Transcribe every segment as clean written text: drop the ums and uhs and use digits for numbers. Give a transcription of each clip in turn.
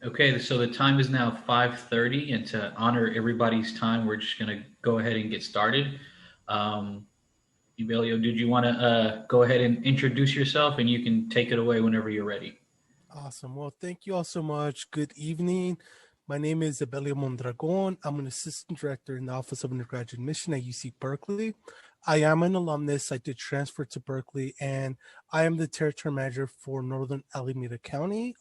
Okay, so the time is now 5:30, and to honor everybody's time, we're just going to go ahead and get started. Um, Evelio, did you want to go ahead and introduce yourself, and you can take it away whenever you're ready? Awesome. Well, thank you all so much. Good evening. My name is Abelio Mondragon. I'm an assistant director in the Office of Undergraduate Admission at UC Berkeley. I am an alumnus. I did transfer to Berkeley, and I am the territory manager for Northern Alameda County,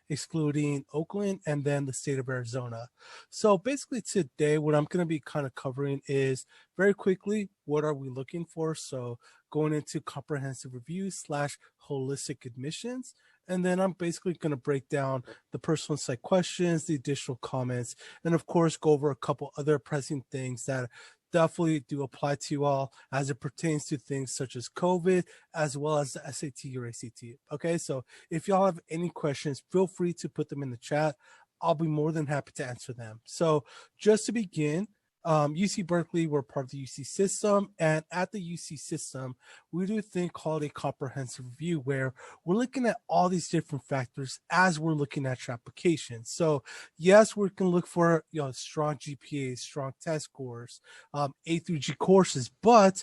excluding Oakland and then the state of Arizona. So basically today, what I'm going to be kind of covering is very quickly, what are we looking for? So going into comprehensive review slash holistic admissions. And then I'm basically going to break down the personal insight questions, the additional comments, and of course, go over a couple other pressing things that definitely do apply to you all as it pertains to things such as COVID, as well as the SAT or ACT. Okay, so if y'all have any questions, feel free to put them in the chat. I'll be more than happy to answer them. So just to begin, UC Berkeley, we're part of the UC system, and at the UC system, we do a thing called a comprehensive review where we're looking at all these different factors as we're looking at your application. So yes, we can look for strong GPAs, strong test scores, A through G courses, but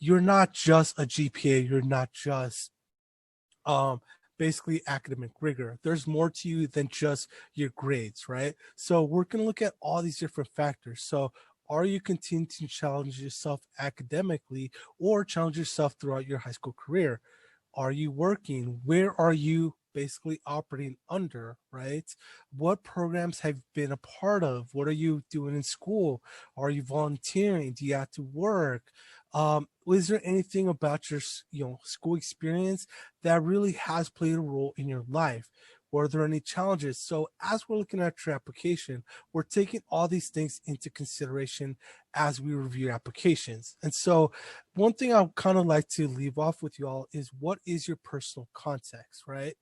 you're not just a GPA, you're not just basically academic rigor. There's more to you than just your grades, right? So we're going to look at all these different factors. So are you continuing to challenge yourself academically or challenge yourself throughout your high school career? Are you working? Where are you basically operating under, right? What programs have you been a part of? What are you doing in school? Are you volunteering? Do you have to work? Was there anything about your school experience that really has played a role in your life? Were there any challenges? So as we're looking at your application, we're taking all these things into consideration as we review applications. And so one thing I would kind of like to leave off with you all is what is your personal context, right?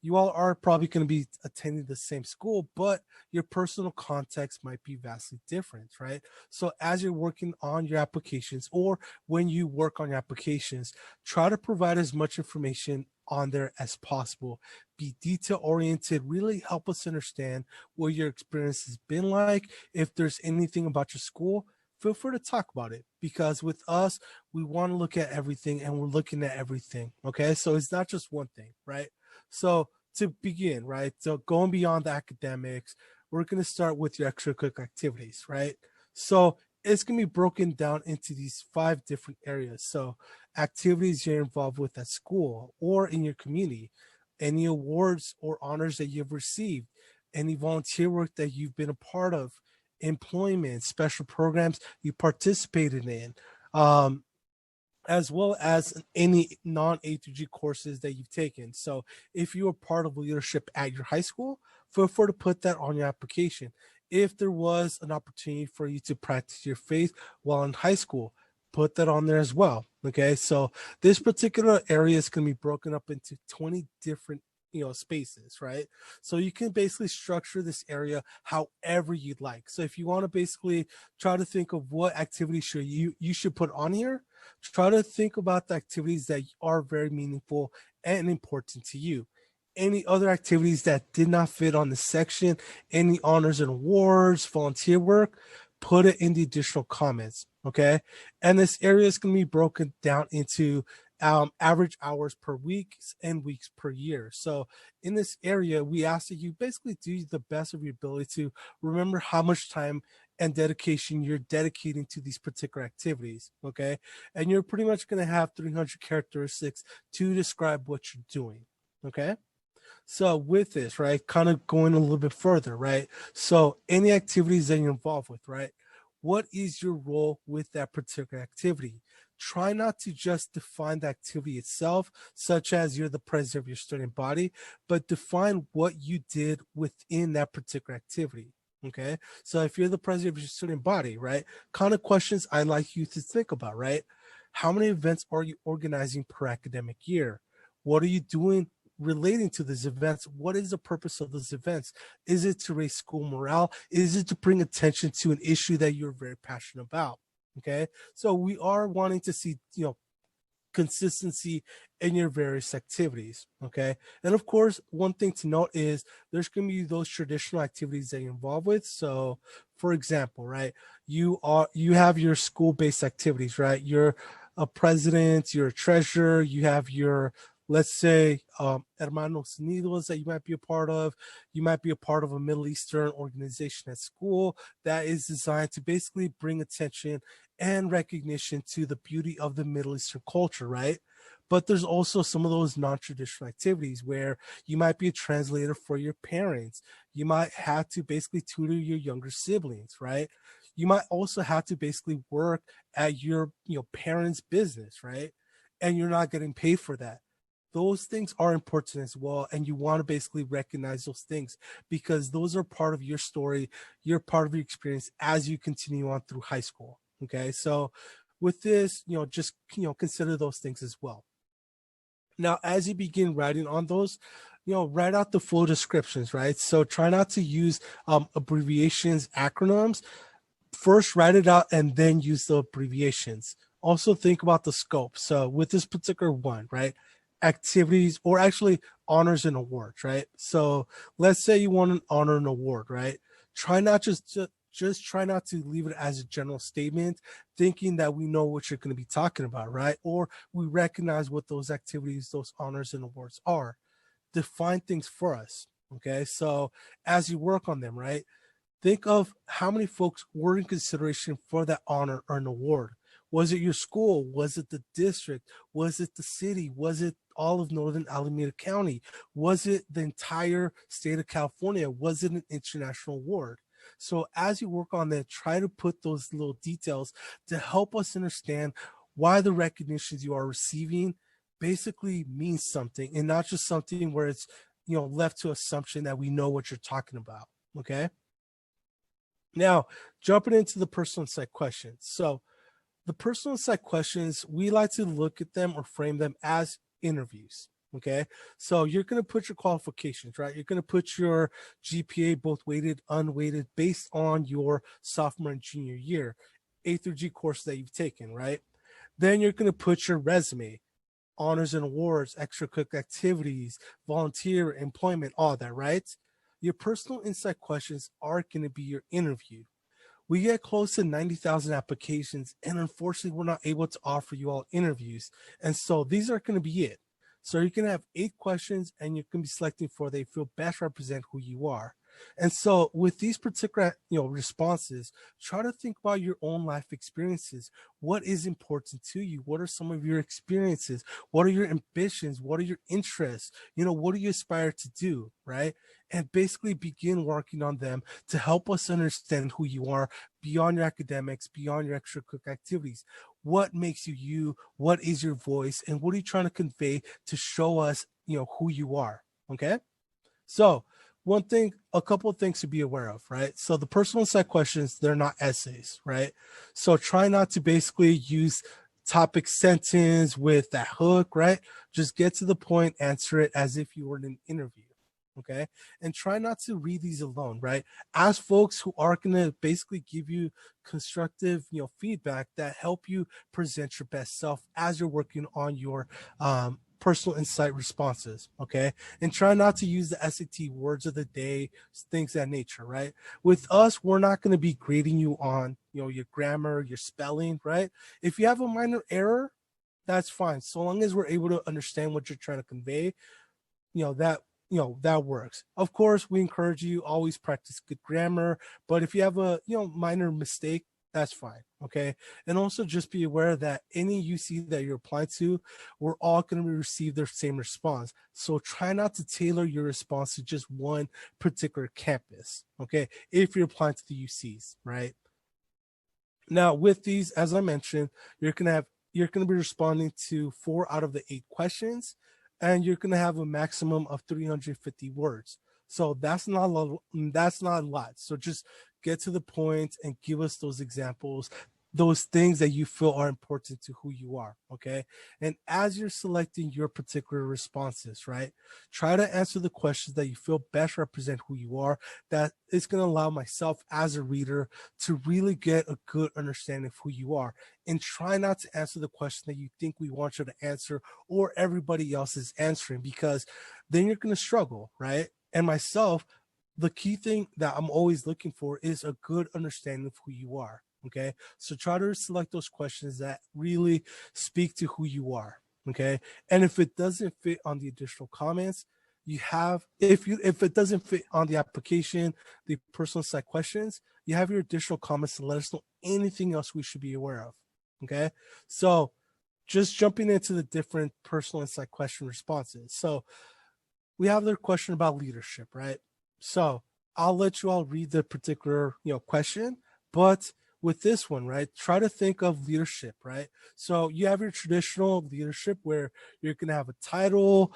You all are probably going to be attending the same school, but your personal context might be vastly different, right? So as you're working on your applications or when you work on your applications, try to provide as much information on there as possible. Be detail oriented, really help us understand what your experience has been like. If there's anything about your school, feel free to talk about it because with us, we want to look at everything and we're looking at everything. Okay. So it's not just one thing, right? So to begin, right? So going beyond the academics, we're going to start with your extracurricular activities, right? So it's going to be broken down into these 5 different areas. So activities you're involved with at school or in your community, any awards or honors that you've received, any volunteer work that you've been a part of, employment, special programs you participated in, as well as any non-A to G courses that you've taken. So if you were part of leadership at your high school, feel free to put that on your application. If there was an opportunity for you to practice your faith while in high school, put that on there as well. Okay, so this particular area is going to be broken up into 20 different spaces, right? So you can basically structure this area however you'd like. So if you want to basically try to think of what activities should you should put on here, try to think about the activities that are very meaningful and important to you. Any other activities that did not fit on the section, any honors and awards, volunteer work, put it in the additional comments. Okay, and this area is going to be broken down into average hours per week and weeks per year. So in this area, we ask that you basically do the best of your ability to remember how much time and dedication you're dedicating to these particular activities. Okay, and you're pretty much going to have 300 characteristics to describe what you're doing. Okay. So with this, right, kind of going a little bit further, right? So any activities that you're involved with, right? What is your role with that particular activity? Try not to just define the activity itself, such as you're the president of your student body, but define what you did within that particular activity. Okay. So if you're the president of your student body, right? Kind of questions I like you to think about, right? How many events are you organizing per academic year? What are you doing relating to these events? What is the purpose of those events? Is it to raise school morale? Is it to bring attention to an issue that you're very passionate about? Okay, so we are wanting to see consistency in your various activities. Okay. And of course, one thing to note is there's going to be those traditional activities that you're involved with. So for example, right, you have your school-based activities, right? You're a president, you're a treasurer, you have your, let's say, Hermanos Unidos that you might be a part of. You might be a part of a Middle Eastern organization at school that is designed to basically bring attention and recognition to the beauty of the Middle Eastern culture, right? But there's also some of those non-traditional activities where you might be a translator for your parents. You might have to basically tutor your younger siblings, right? You might also have to basically work at your parents' business, right? And you're not getting paid for that. Those things are important as well, and you want to basically recognize those things because those are part of your story, you're part of your experience as you continue on through high school. Okay, so with this, just consider those things as well. Now, as you begin writing on those, write out the full descriptions, right? So try not to use abbreviations, acronyms. First, write it out and then use the abbreviations. Also, think about the scope. So with this particular one, right? Activities, or actually honors and awards, right? So let's say you want an honor and award, right? Try not just try not to leave it as a general statement, thinking that we know what you're going to be talking about, right? Or we recognize what those activities, those honors and awards are. Define things for us, okay? So as you work on them, right? Think of how many folks were in consideration for that honor or an award. Was it your school? Was it the district? Was it the city? Was it all of Northern Alameda County? Was it the entire state of California? Was it an international award? So as you work on that, try to put those little details to help us understand why the recognitions you are receiving basically means something and not just something where it's left to assumption that we know what you're talking about. Okay. Now, jumping into the personal insight questions. So the personal insight questions, we like to look at them or frame them as interviews. Okay. So you're going to put your qualifications, right? You're going to put your GPA, both weighted, unweighted, based on your sophomore and junior year, A through G course that you've taken, right? Then you're going to put your resume, honors and awards, extracurricular activities, volunteer, employment, all that, right? Your personal insight questions are going to be your interview. We get close to 90,000 applications, and unfortunately, we're not able to offer you all interviews. And so these are going to be it. So you can have 8 questions, and you can be selecting for they feel best represent who you are. And so with these particular responses, try to think about your own life experiences. What is important to you? What are some of your experiences? What are your ambitions? What are your interests? What do you aspire to do, right? And basically begin working on them to help us understand who you are beyond your academics, beyond your extracurricular activities. What makes you you? What is your voice? And what are you trying to convey to show us, who you are? Okay. So a couple of things to be aware of, right? So the personal insight questions, they're not essays, right? So try not to basically use topic sentence with that hook, right? Just get to the point, answer it as if you were in an interview. Okay. And try not to read these alone, right? Ask folks who are going to basically give you constructive, feedback that help you present your best self as you're working on your personal insight responses. Okay. And try not to use the SAT words of the day, things of that nature, right? With us, we're not going to be grading you on, your grammar, your spelling, right? If you have a minor error, that's fine. So long as we're able to understand what you're trying to convey, that works. Of course, we encourage you always practice good grammar, but if you have a minor mistake, that's fine. Okay. And also just be aware that any UC that you're applying to, we're all going to receive the same response. So try not to tailor your response to just one particular campus. Okay. If you're applying to the UCs, right? Now with these, as I mentioned, you're going to be responding to 4 out of the 8 questions, and you're going to have a maximum of 350 words. So that's not a lot. So just get to the point and give us those examples those things that you feel are important to who you are. Okay. And as you're selecting your particular responses, right, try to answer the questions that you feel best represent who you are. That is going to allow myself as a reader to really get a good understanding of who you are. And try not to answer the question that you think we want you to answer or everybody else is answering, because then you're going to struggle, right? And myself, the key thing that I'm always looking for is a good understanding of who you are. Okay. So try to select those questions that really speak to who you are. Okay. And if it doesn't fit on the additional comments, you have, if it doesn't fit on the application, the personal side questions, you have your additional comments to let us know anything else we should be aware of. Okay. So just jumping into the different personal insight question responses. So we have their question about leadership, right? So I'll let you all read the particular, question, but with this one, right, try to think of leadership, right? So you have your traditional leadership where you're going to have a title,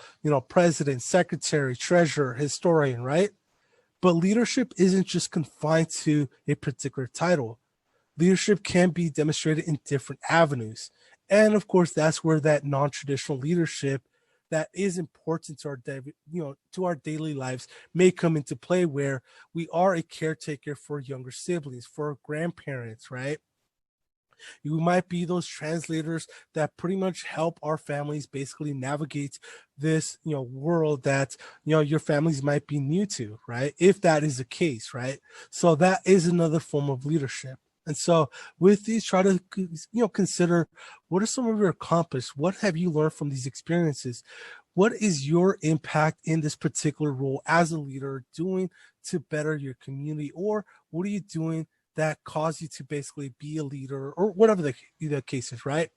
president, secretary, treasurer, historian, right? But leadership isn't just confined to a particular title. Leadership can be demonstrated in different avenues. And of course, that's where that non-traditional leadership that is important to our to our daily lives may come into play, where we are a caretaker for younger siblings, for grandparents, right? You might be those translators that pretty much help our families basically navigate this, world that, your families might be new to, right? If that is the case, right? So that is another form of leadership. And so with these, try to, consider what are some of your accomplishments? What have you learned from these experiences? What is your impact in this particular role as a leader doing to better your community? Or what are you doing that caused you to basically be a leader, or whatever the case is, right?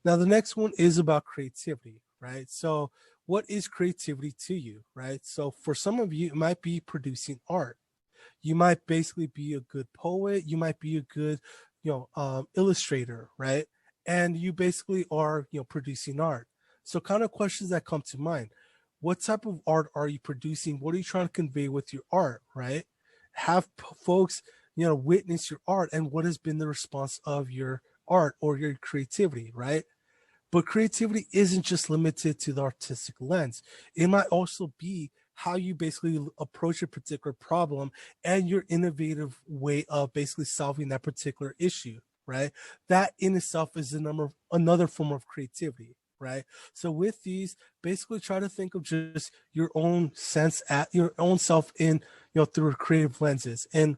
Now, the next one is about creativity, right? So what is creativity to you, right? So for some of you, it might be producing art. You might basically be a good poet. You might be a good, illustrator, right? And you basically are, producing art. So kind of questions that come to mind. What type of art are you producing? What are you trying to convey with your art, right? Have folks, witness your art, and what has been the response of your art or your creativity, right? But creativity isn't just limited to the artistic lens. It might also be how you basically approach a particular problem and your innovative way of basically solving that particular issue, right? That in itself is another form of creativity, right? So with these, basically try to think of just your own sense at your own self in, through creative lenses. And,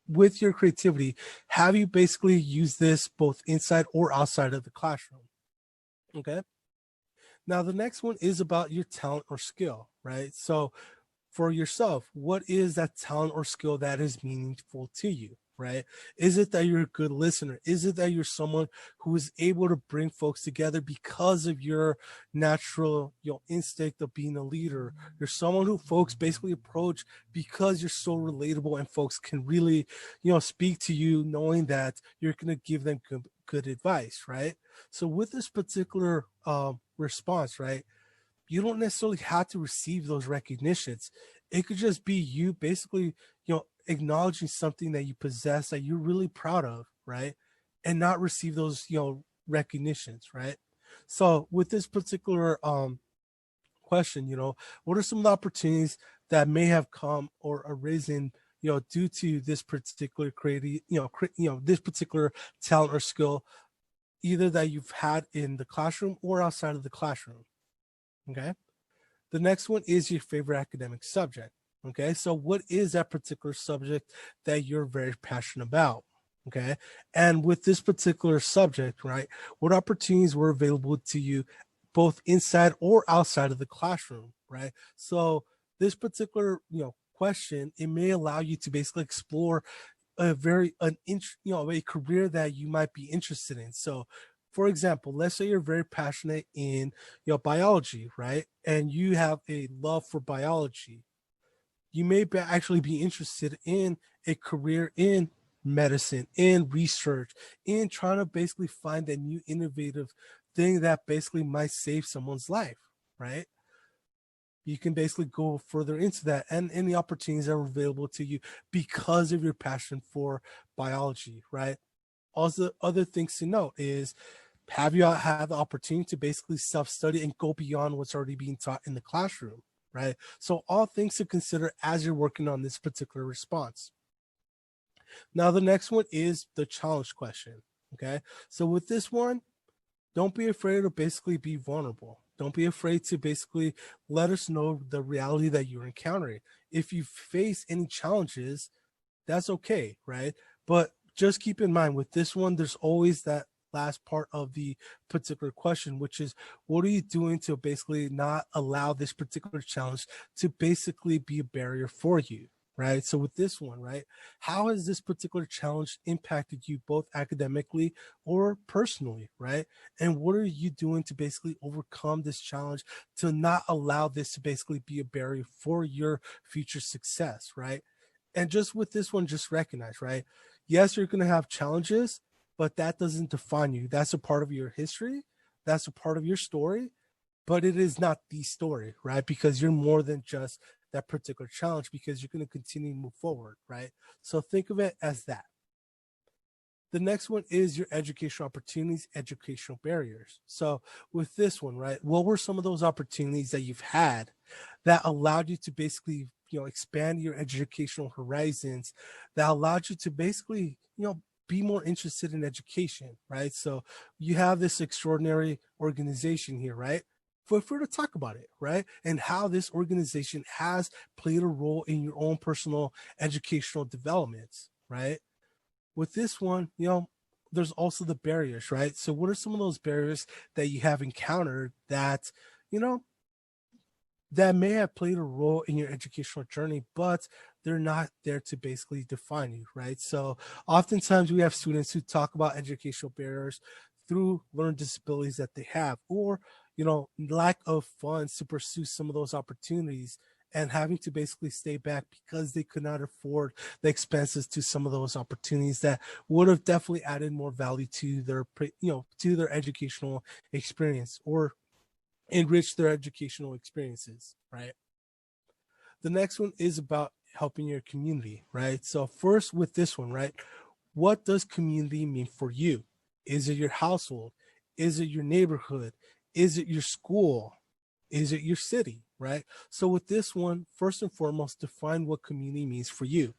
with your creativity, have you basically used this both inside or outside of the classroom? Okay. Now, the next one is about your talent or skill, right? So, for yourself, what is that talent or skill that is meaningful to you, right? Is it that you're a good listener? Is it that you're someone who is able to bring folks together because of your natural, instinct of being a leader? You're someone who folks basically approach because you're so relatable and folks can really, speak to you knowing that you're going to give them good advice, right? So with this particular response, right, you don't necessarily have to receive those recognitions. It could just be you basically, acknowledging something that you possess that you're really proud of, right? And not receive those, recognitions, right? So with this particular question, what are some of the opportunities that may have come or arisen, due to this particular creative, this particular talent or skill, either that you've had in the classroom or outside of the classroom? Okay. The next one is your favorite academic subject. Okay. So what is that particular subject that you're very passionate about? Okay. And with this particular subject, right, what opportunities were available to you both inside or outside of the classroom, right? So this particular, question, it may allow you to basically explore a career that you might be interested in. So for example, let's say you're very passionate in, biology, right? And you have a love for biology. You may actually be interested in a career in medicine, in research, in trying to basically find a new innovative thing that basically might save someone's life, right? You can basically go further into that and any opportunities that are available to you because of your passion for biology, right? Also, other things to note is, have you had the opportunity to basically self-study and go beyond what's already being taught in the classroom, right? So all things to consider as you're working on this particular response. Now, the next one is the challenge question, okay? So with this one, don't be afraid to basically be vulnerable. Don't be afraid to basically let us know the reality that you're encountering. If you face any challenges, that's okay, right? But just keep in mind with this one, there's always that last part of the particular question, which is, what are you doing to basically not allow this particular challenge to basically be a barrier for you, right? So with this one, right, how has this particular challenge impacted you both academically or personally, right? And what are you doing to basically overcome this challenge to not allow this to basically be a barrier for your future success, right? And just with this one, just recognize, right? Yes, you're going to have challenges, but that doesn't define you. That's a part of your history. That's a part of your story, but it is not the story, right? Because you're more than just that particular challenge, because you're going to continue to move forward, right? So think of it as that. The next one is your educational opportunities, educational barriers. So with this one, right, what were some of those opportunities that you've had that allowed you to basically, expand your educational horizons, that allowed you to basically, be more interested in education, right? So you have this extraordinary organization here, right? Feel free to talk about it, right? And how this organization has played a role in your own personal educational developments, right? With this one, there's also the barriers, right? So what are some of those barriers that you have encountered that, that may have played a role in your educational journey, but they're not there to basically define you, right? So oftentimes we have students who talk about educational barriers through learning disabilities that they have, or, lack of funds to pursue some of those opportunities, and having to basically stay back because they could not afford the expenses to some of those opportunities that would have definitely added more value to their, to their educational experience, or enrich their educational experiences, right? The next one is about helping your community, right? So first with this one, right, what does community mean for you? Is it your household? Is it your neighborhood? Is it your school? Is it your city, right? So with this one, first and foremost, define what community means for you.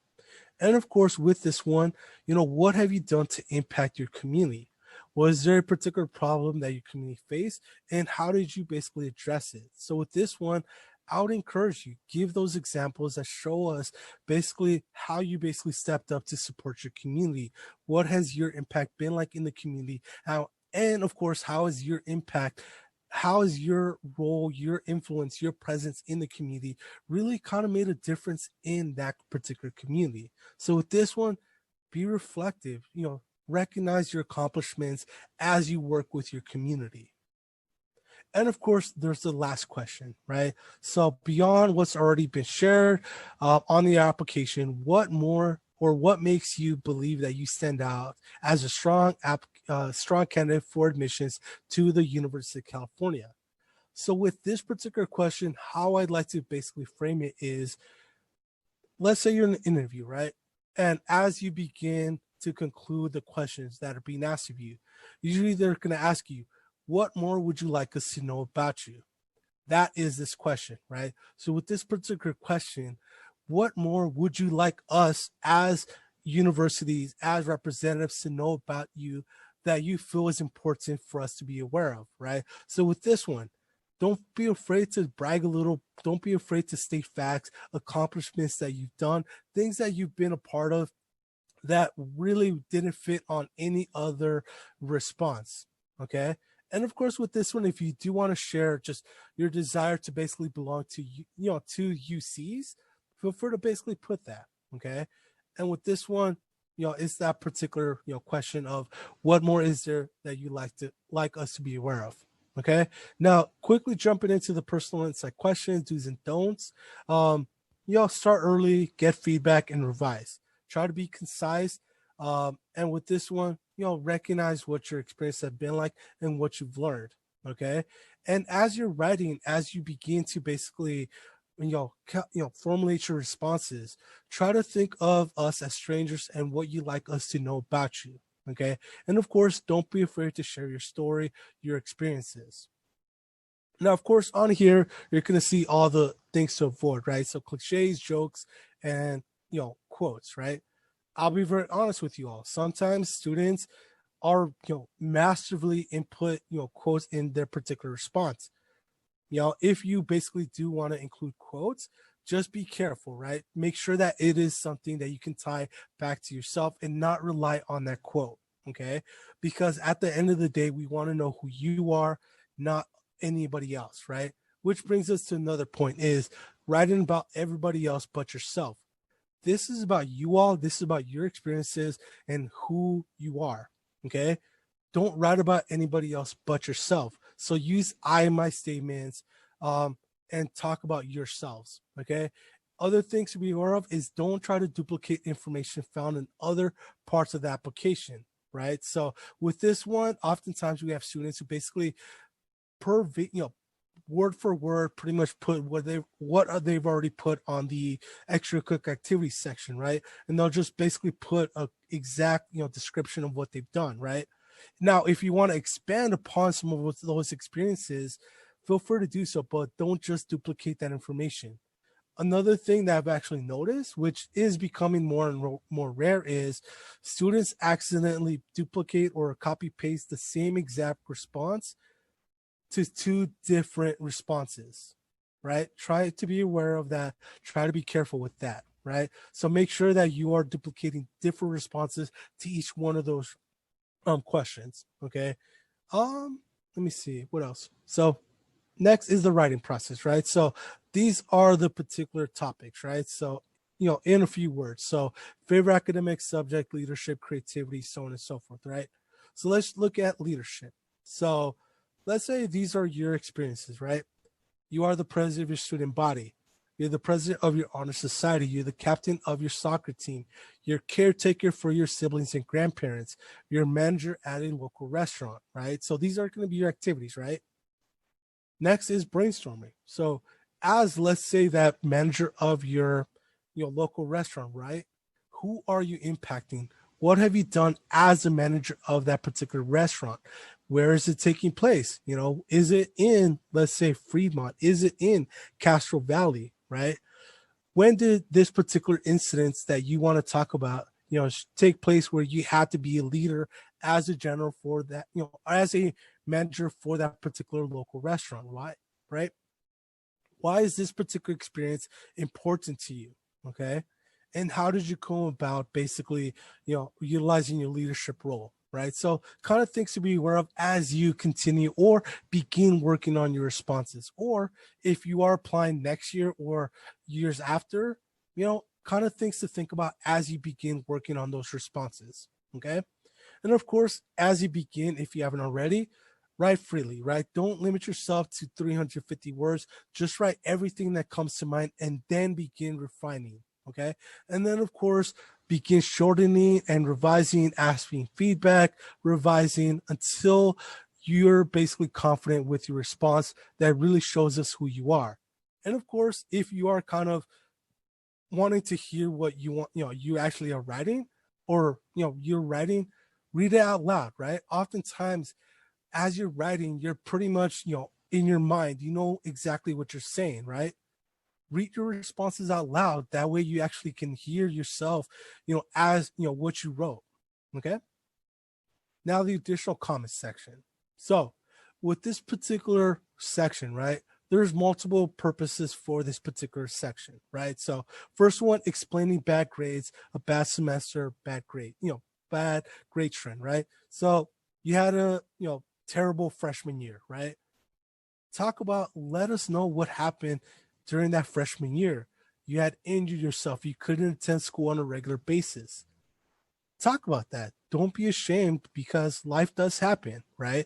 And of course, with this one, what have you done to impact your community? Was there a particular problem that your community faced, and how did you basically address it? So with this one, I would encourage you, give those examples that show us basically how you basically stepped up to support your community. What has your impact been like in the community? And of course, how is your impact, how is your role, your influence, your presence in the community really kind of made a difference in that particular community? So with this one, be reflective, recognize your accomplishments as you work with your community. And of course, there's the last question, right? So beyond what's already been shared on the application, what more, or what makes you believe that you stand out as a strong candidate for admissions to the University of California? So with this particular question, how I'd like to basically frame it is, let's say you're in an interview, right? And as you begin to conclude the questions that are being asked of you, usually they're going to ask you, what more would you like us to know about you? That is this question, right? So with this particular question, what more would you like us as universities, as representatives, to know about you that you feel is important for us to be aware of, right? So with this one, don't be afraid to brag a little. Don't be afraid to state facts, accomplishments that you've done, things that you've been a part of that really didn't fit on any other response, okay? And of course, with this one, if you do want to share just your desire to basically belong to, to UCs, feel free to basically put that, okay? And with this one, it's that particular, question of what more is there that you like us to be aware of, okay? Now, quickly jumping into the personal insight questions, do's and don'ts. Start early, get feedback, and revise. Try to be concise. And with this one, recognize what your experience has been like and what you've learned, okay? And as you're writing, as you begin to basically, formulate your responses, try to think of us as strangers and what you like us to know about you, Okay. And of course, don't be afraid to share your story, your experiences. Now, of course, on here, you're going to see all the things to avoid, right? So cliches, jokes, and, quotes, right? I'll be very honest with you all. Sometimes students are, massively input, quotes in their particular response. If you basically do want to include quotes, just be careful, right? Make sure that it is something that you can tie back to yourself and not rely on that quote, okay? Because at the end of the day, we want to know who you are, not anybody else, right? Which brings us to another point is writing about everybody else but yourself. This is about you all. This is about your experiences and who you are, okay? Don't write about anybody else but yourself. So use I in my statements and talk about yourselves. Okay. Other things to be aware of is don't try to duplicate information found in other parts of the application. Right. So with this one, oftentimes we have students who basically word for word pretty much put what they've already put on the extracurricular activities section, right? And they'll just basically put a exact description of what they've done, right? Now, if you want to expand upon some of those experiences, feel free to do so, but don't just duplicate that information. Another thing that I've actually noticed, which is becoming more and more rare, is students accidentally duplicate or copy paste the same exact response to two different responses, right? Try to be aware of that. Try to be careful with that, right? So make sure that you are duplicating different responses to each one of those questions. Okay. Let me see what else. So next is the writing process, right? So these are the particular topics, right? So, in a few words. So favorite academic subject, leadership, creativity, so on and so forth, right? So let's look at leadership. So let's say these are your experiences, right? You are the president of your student body. You're the president of your honor society. You're the captain of your soccer team. You're caretaker for your siblings and grandparents. You're a manager at a local restaurant, right? So these are going to be your activities, right? Next is brainstorming. So as let's say that manager of your local restaurant, right? Who are you impacting? What have you done as a manager of that particular restaurant? Where is it taking place? Is it in, let's say, Fremont? Is it in Castro Valley, right? When did this particular incident that you want to talk about, take place where you had to be a leader as a general for that, as a manager for that particular local restaurant, right? Why is this particular experience important to you? Okay. And how did you come about basically, utilizing your leadership role? Right. So kind of things to be aware of as you continue or begin working on your responses. Or if you are applying next year or years after, kind of things to think about as you begin working on those responses. Okay. And of course, as you begin, if you haven't already, write freely, right? Don't limit yourself to 350 words. Just write everything that comes to mind and then begin refining. Okay. And then, of course, begin shortening and revising, asking feedback, revising until you're basically confident with your response that really shows us who you are. And of course, if you are kind of wanting to hear what you want, you actually are writing or, you're writing, read it out loud, right? Oftentimes, as you're writing, you're pretty much, in your mind, exactly what you're saying, right? Read your responses out loud. That way you actually can hear yourself, as, what you wrote. Okay. Now the additional comments section. So with this particular section, right, there's multiple purposes for this particular section, right? So first one, explaining bad grades, a bad semester, bad grade, bad grade trend, right? So you had a, terrible freshman year, right? Let us know what happened during that freshman year. You had injured yourself. You couldn't attend school on a regular basis. Talk about that. Don't be ashamed because life does happen, right?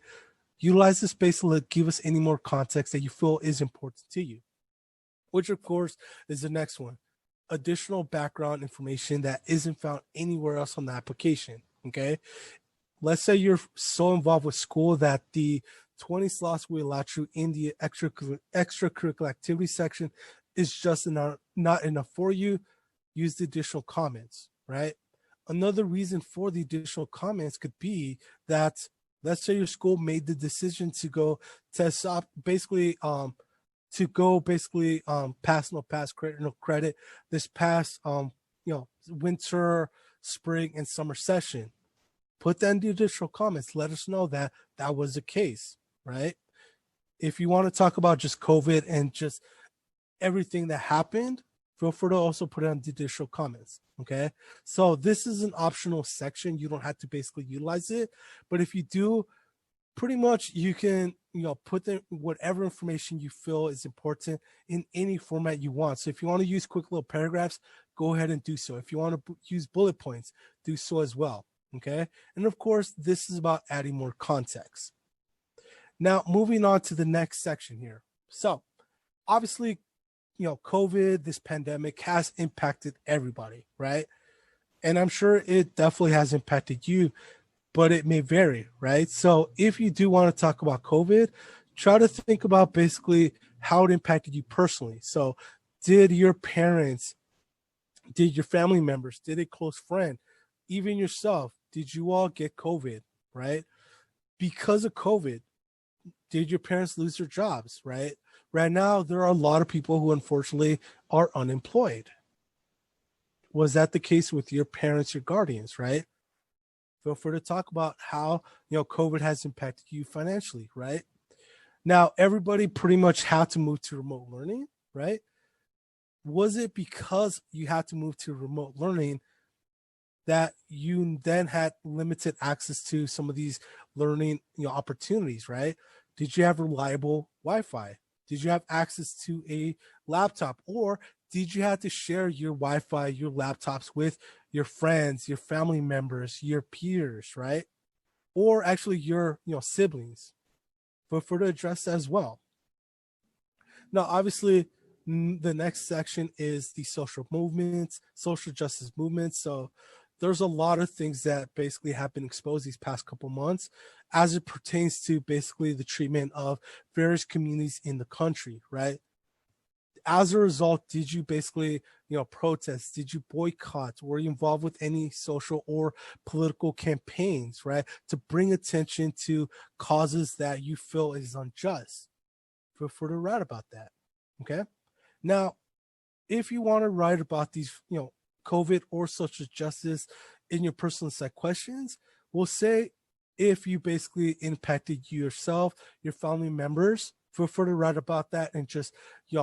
Utilize the space to give us any more context that you feel is important to you, which of course is the next one. Additional background information that isn't found anywhere else on the application, okay? Let's say you're so involved with school that the 20 slots we allot you in the extracurricular activity section is just not enough for you. Use the additional comments, right? Another reason for the additional comments could be that, let's say your school made the decision to go test up basically pass no pass credit no credit this past winter, spring, and summer session. Put that in the additional comments. Let us know that that was the case, right? If you want to talk about just COVID and just everything that happened, feel free to also put it on the additional comments. Okay. So this is an optional section. You don't have to basically utilize it. But if you do, pretty much you can, put in whatever information you feel is important in any format you want. So if you want to use quick little paragraphs, go ahead and do so. If you want to use bullet points, do so as well. Okay. And of course, this is about adding more context. Now, moving on to the next section here. So obviously, COVID, this pandemic has impacted everybody, right? And I'm sure it definitely has impacted you, but it may vary, right? So if you do want to talk about COVID, try to think about basically how it impacted you personally. So did your parents, did your family members, did a close friend, even yourself, did you all get COVID, right? Because of COVID, did your parents lose their jobs, right? Right now, there are a lot of people who unfortunately are unemployed. Was that the case with your parents, your guardians, right? Feel free to talk about how, COVID has impacted you financially, right? Now, everybody pretty much had to move to remote learning, right? Was it because you had to move to remote learning that you then had limited access to some of these learning opportunities, right? Did you have reliable Wi-Fi? Did you have access to a laptop? Or did you have to share your Wi-Fi, your laptops with your friends, your family members, your peers, right? Or actually your siblings? But for to address that as well. Now, obviously, the next section is the social movements, social justice movements. So there's a lot of things that basically have been exposed these past couple months as it pertains to basically the treatment of various communities in the country, right? As a result, did you basically, protest? Did you boycott? Were you involved with any social or political campaigns, right? To bring attention to causes that you feel is unjust? Feel free to write about that, okay? Now, if you want to write about these, COVID or social justice in your personal essay questions, we'll say if you basically impacted yourself, your family members, feel free to write about that and just,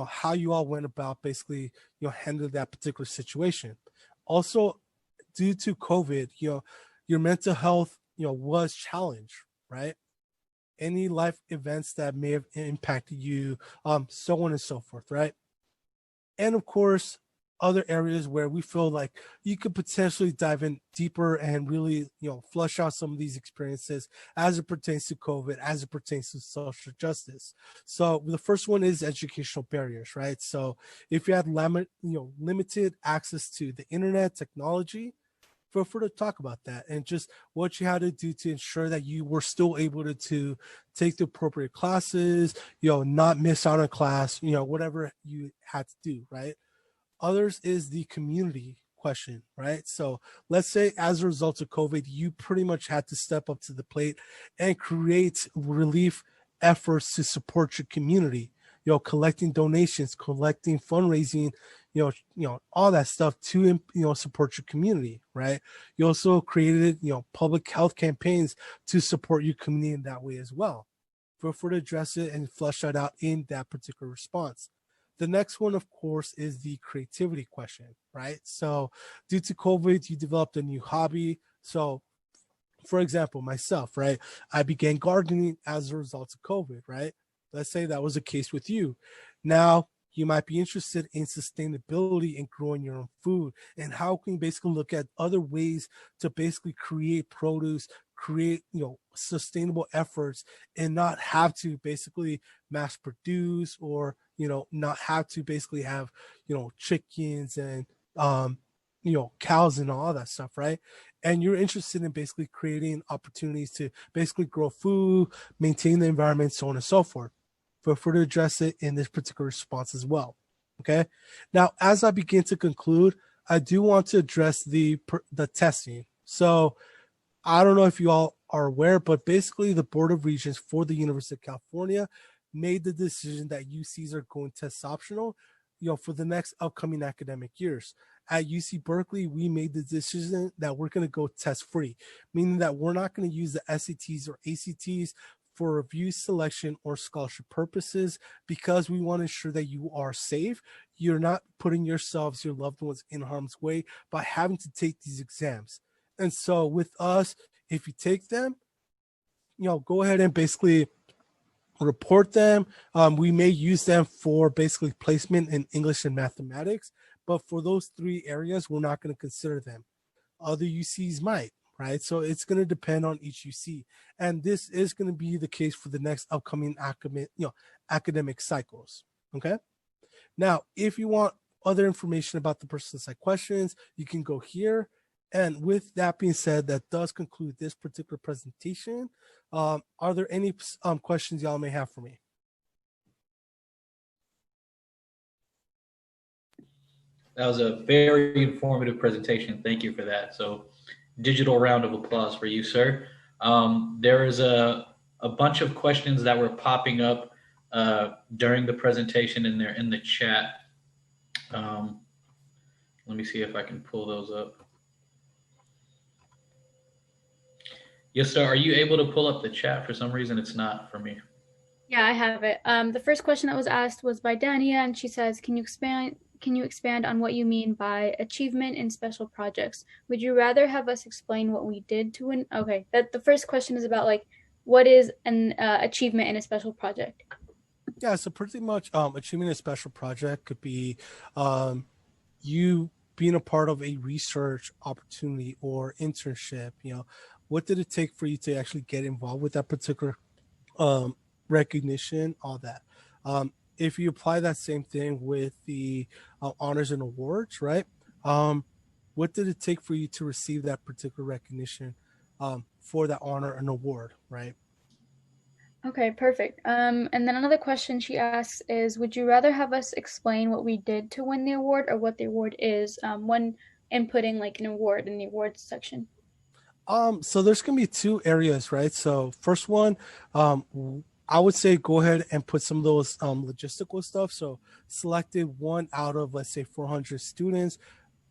how you all went about basically, handling that particular situation. Also, due to COVID, your mental health, was challenged, right? Any life events that may have impacted you, so on and so forth, right? And of course, other areas where we feel like you could potentially dive in deeper and really, flush out some of these experiences as it pertains to COVID, as it pertains to social justice. So the first one is educational barriers, right? So if you had limited access to the internet, technology, feel free to talk about that and just what you had to do to ensure that you were still able to take the appropriate classes, not miss out on class, whatever you had to do, right? Others is the community question, right? So let's say as a result of COVID, you pretty much had to step up to the plate and create relief efforts to support your community, collecting donations, collecting fundraising, all that stuff to, support your community, right? You also created, public health campaigns to support your community in that way as well. Feel free to address it and flesh that out in that particular response. The next one, of course, is the creativity question, right? So due to COVID, you developed a new hobby. So for example, myself, right? I began gardening as a result of COVID, right? Let's say that was the case with you. Now, you might be interested in sustainability and growing your own food and how can you basically look at other ways to basically create produce, create, sustainable efforts and not have to basically mass produce or, not have to basically have, chickens and, cows and all that stuff, right? And you're interested in basically creating opportunities to basically grow food, maintain the environment, so on and so forth. Feel free to address it in this particular response as well. Okay. Now, as I begin to conclude, I do want to address the testing. So I don't know if you all are aware, but basically the Board of Regents for the University of California made the decision that UCs are going test optional, for the next upcoming academic years. At UC Berkeley, we made the decision that we're going to go test free, meaning that we're not going to use the SATs or ACTs for review, selection, or scholarship purposes, because we want to ensure that you are safe. You're not putting yourselves, your loved ones in harm's way by having to take these exams. And so with us, if you take them, go ahead and basically report them. We may use them for basically placement in English and mathematics, but for those 3 areas, we're not going to consider them. Other UCs might, right? So it's going to depend on each UC. And this is going to be the case for the next upcoming academic cycles, okay? Now, if you want other information about the personal side questions, you can go here. And with that being said, that does conclude this particular presentation. Are there any questions y'all may have for me? That was a very informative presentation. Thank you for that. So digital round of applause for you, sir. There is a bunch of questions that were popping up during the presentation in there in the chat. Let me see if I can pull those up. Yes, sir. Are you able to pull up the chat? For some reason, it's not for me. Yeah, I have it. The first question that was asked was by Dania, and she says, can you expand on what you mean by achievement in special projects? Would you rather have us explain what we did to win? Okay, the first question is about what is an achievement in a special project? Yeah, so pretty much achievement in a special project could be you being a part of a research opportunity or internship. What did it take for you to actually get involved with that particular recognition, all that. If you apply that same thing with the honors and awards, right? What did it take for you to receive that particular recognition for that honor and award, right? Okay, perfect. And then another question she asks is, would you rather have us explain what we did to win the award or what the award is when inputting an award in the awards section? So there's going to be 2 areas, right? So first one, I would say go ahead and put some of those logistical stuff. So selected 1 out of, let's say, 400 students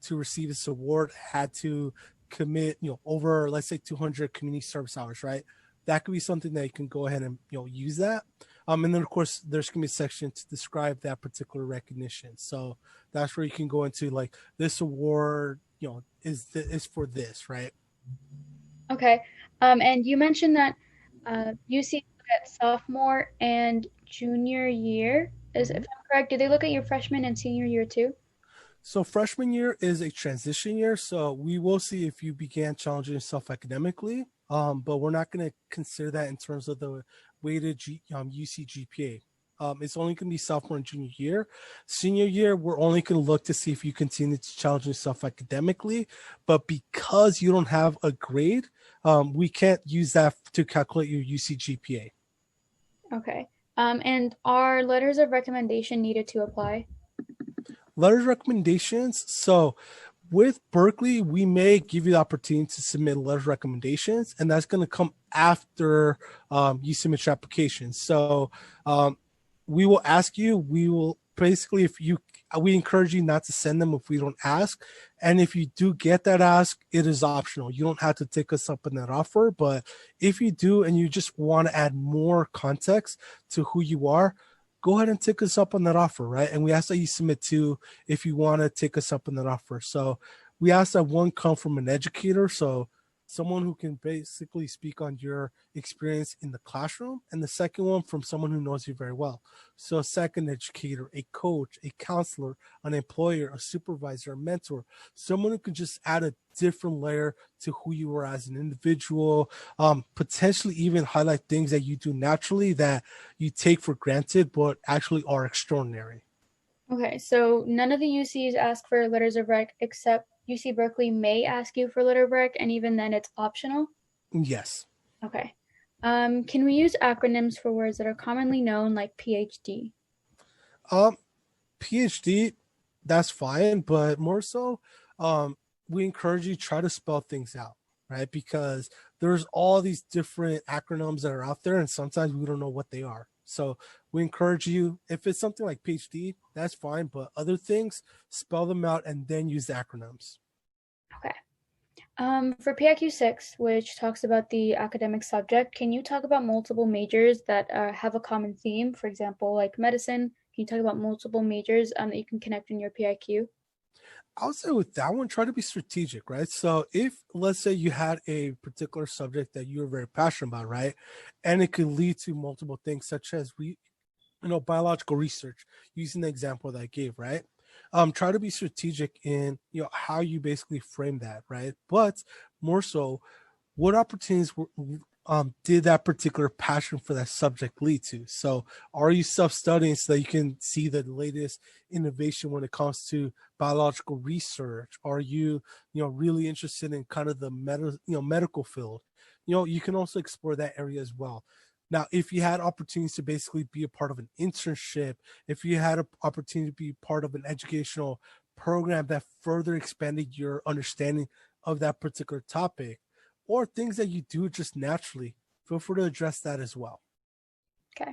to receive this award had to commit, over, let's say, 200 community service hours, right? That could be something that you can go ahead and, use that. And then, of course, there's going to be a section to describe that particular recognition. So that's where you can go into this award, is for this, right? Okay. And you mentioned that UC at sophomore and junior year. If I'm correct, do they look at your freshman and senior year too? So freshman year is a transition year. So we will see if you began challenging yourself academically, but we're not going to consider that in terms of the weighted UC GPA. It's only going to be sophomore and junior year. Senior year, we're only going to look to see if you continue to challenge yourself academically. But because you don't have a grade, we can't use that to calculate your UC GPA. Okay. And are letters of recommendation needed to apply? Letters of recommendations. So with Berkeley, we may give you the opportunity to submit letters of recommendations, and that's going to come after you submit your application. So we will ask you, we will basically, we encourage you not to send them if we don't ask. And if you do get that ask, it is optional. You don't have to take us up on that offer. But if you do, and you just want to add more context to who you are, go ahead and take us up on that offer, right? And we ask that you submit 2 if you want to take us up on that offer. So we ask that 1 come from an educator. So someone who can basically speak on your experience in the classroom, and the second one from someone who knows you very well. So a second educator, a coach, a counselor, an employer, a supervisor, a mentor, someone who can just add a different layer to who you are as an individual, potentially even highlight things that you do naturally that you take for granted, but actually are extraordinary. Okay, so none of the UCs ask for letters of rec except UC Berkeley may ask you for letter of rec, and even then it's optional? Yes. Okay. Can we use acronyms for words that are commonly known, like PhD? PhD, that's fine, but more so, we encourage you to try to spell things out, right? Because there's all these different acronyms that are out there, and sometimes we don't know what they are. So we encourage you, if it's something like PhD, that's fine, but other things, spell them out and then use the acronyms. Okay. For PIQ 6, which talks about the academic subject, can you talk about multiple majors that have a common theme? For example, like medicine, can you talk about multiple majors that you can connect in your PIQ? I would say with that one, try to be strategic, right? So if let's say you had a particular subject that you were very passionate about, right? And it could lead to multiple things such as biological research, using the example that I gave, right? Try to be strategic in how you basically frame that, right? But more so, what opportunities did that particular passion for that subject lead to? So are you self-studying so that you can see the latest innovation when it comes to biological research? Are you really interested in kind of the medical field? You can also explore that area as well. Now, if you had opportunities to basically be a part of an internship, if you had an opportunity to be part of an educational program that further expanded your understanding of that particular topic, or things that you do just naturally, feel free to address that as well. Okay.